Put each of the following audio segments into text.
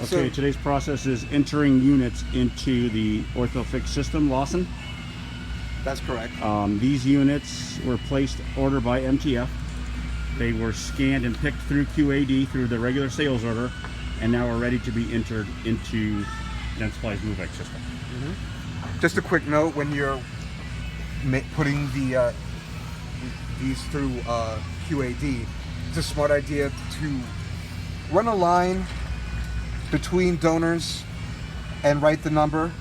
Okay, today's process is entering units into the OrthoFix system, Lawson. That's correct. These units were placed order by MTF. They were scanned and picked through QAD through the regular sales order, and now are ready to be entered into DENTSPLY's MoveX system. Just a quick note: when you're putting these through QAD, it's a smart idea to run a line between donors and write the number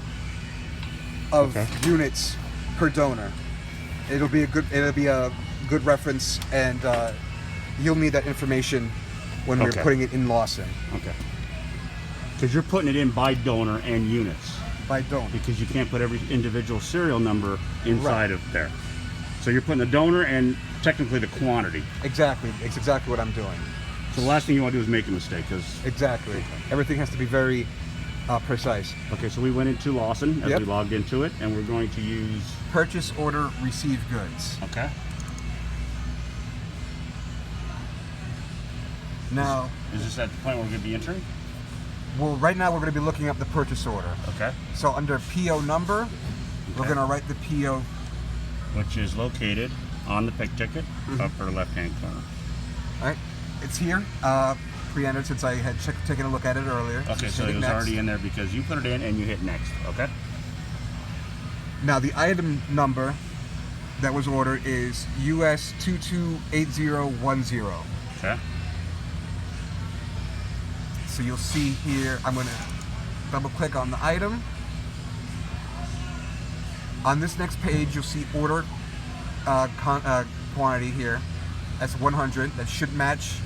of units per donor. It'll be a good reference, and you'll need that information when we're putting it in Lawson. Okay. Because you're putting it in by donor and units. By donor. Because you can't put every individual serial number inside of there. So you're putting the donor and technically the quantity. Exactly. It's exactly what I'm doing. So the last thing you want to do is make a mistake. Exactly. Everything has to be very precise. Okay, so we went into Lawson as we logged into it, and we're going to use purchase order, receive goods. Okay. Now, is this at the point where we're going to be entering? Well, right now we're going to be looking up the purchase order. Okay. So under PO number, we're going to write the PO, which is located on the pick ticket, upper left-hand corner. All right. It's here, pre-entered, since I had taken a look at it earlier. Okay, so it was already in there because you put it in and you hit next. Okay. Now the item number that was ordered is US 228010. Okay. So you'll see here, I'm going to double click on the item. On this next page, you'll see order quantity here. That's 100. That should match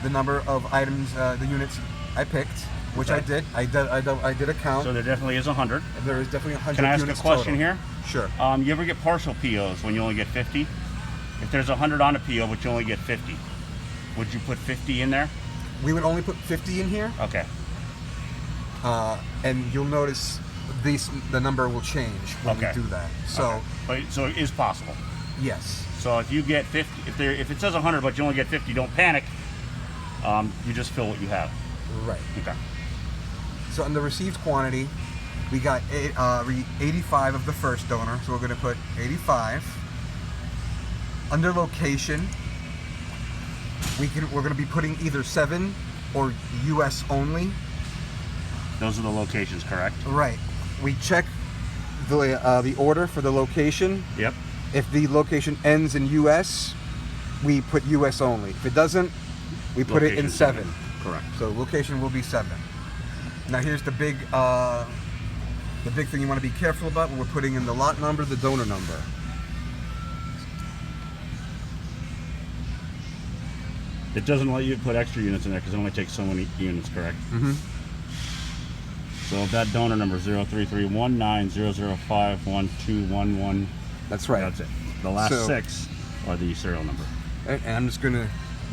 the number of items, the units I picked, which I did. I did a count. So there definitely is 100. There is definitely 100. Can I ask units a question total. here? Sure. You ever get partial POs when you only get 50? If there's 100 on a PO, but you only get 50, would you put 50 in there? We would only put 50 in here. Okay. And you'll notice the number will change when we do that. So, so it is possible. Yes. So if you get 50, if it says 100 but you only get 50, don't panic. You just fill what you have. Right. Okay. So on the received quantity, we got 85 of the first donor, so we're going to put 85. Under location, we're going to be putting either 7 or US only. Those are the locations, correct? Right. We check the order for the location. Yep. If the location ends in US, we put US only. If it doesn't, we put it in 7. Correct. So location will be 7. Now here's the big thing you want to be careful about when we're putting in the lot number, the donor number. It doesn't let you put extra units in there because it only takes so many units, correct? So that donor number 033190051211. That's right. That's it. The last 6 are the serial number. And I'm just going to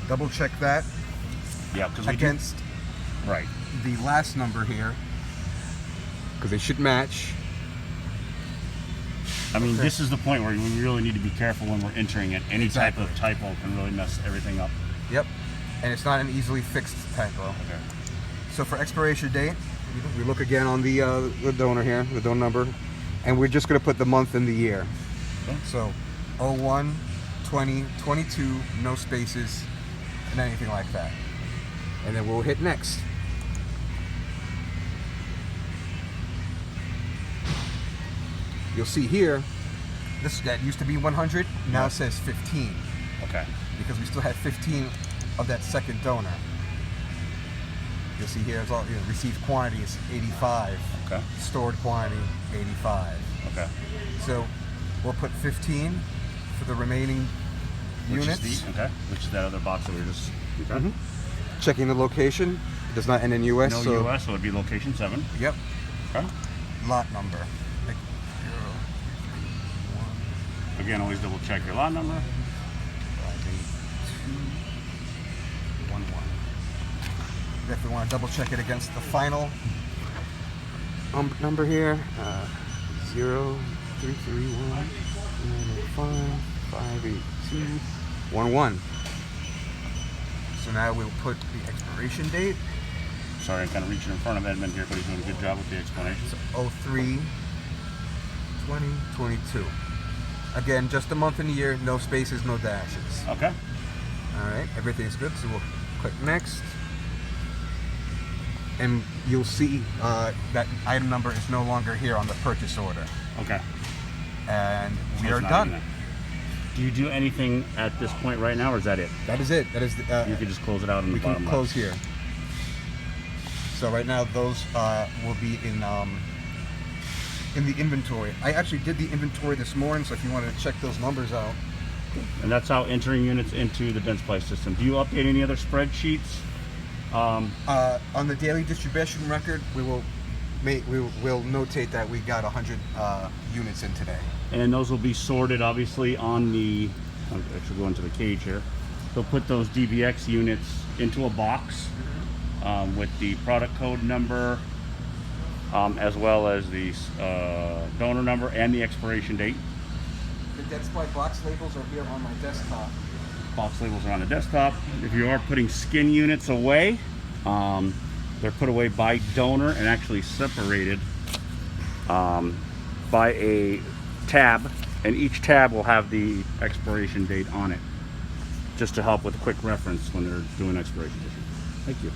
double check that. Yeah, because against the last number here, because they should match. I mean, this is the point where we really need to be careful when we're entering it. Any type of typo can really mess everything up. Yep, and it's not an easily fixed typo. Okay. So for expiration date, we look again on the donor here, the donor number, and we're just going to put the month and the year. Okay. So 01/20/22, no spaces, and anything like that. And then we'll hit next. You'll see here, that used to be 100, now it says 15. Okay. Because we still had 15 of that second donor. You'll see here, it's all received quantity is 85. Okay. Stored quantity 85. Okay. So we'll put 15 for the remaining units. Which is that other box that we were just. Okay. Checking the location. It does not end in US. No US, so it'd be location 7. Yep. Okay. Lot number. Again, always double check your lot number. 58211. Definitely want to double check it against the final number here. 0331955211. So now we'll put the expiration date. Sorry, I'm kind of reaching in front of Edmund here, but he's doing a good job with the explanation. 03/2022. Again, just a month and a year, no spaces, no dashes. Okay. All right, everything's good, so we'll click next. And you'll see that item number is no longer here on the purchase order. Okay. And So we it's are not done. in there. Do you do anything at this point right now, or is that it? That is it. That is the, You can just close it out in the we bottom can close left. here. So right now those will be in the inventory. I actually did the inventory this morning, so if you wanted to check those numbers out. And that's how entering units into the DENTSPLY system. Do you update any other spreadsheets? On the daily distribution record, we will notate that we got 100 units in today. And those will be sorted, obviously, on the. I'll actually go into the cage here. They'll put those DBX units into a box with the product code number, as well as the donor number and the expiration date. The DENTSPLY box labels are here on my desktop. Box labels are on the desktop. If you are putting skin units away, they're put away by donor and actually separated by a tab, and each tab will have the expiration date on it, just to help with quick reference when they're doing expiration date. Thank you.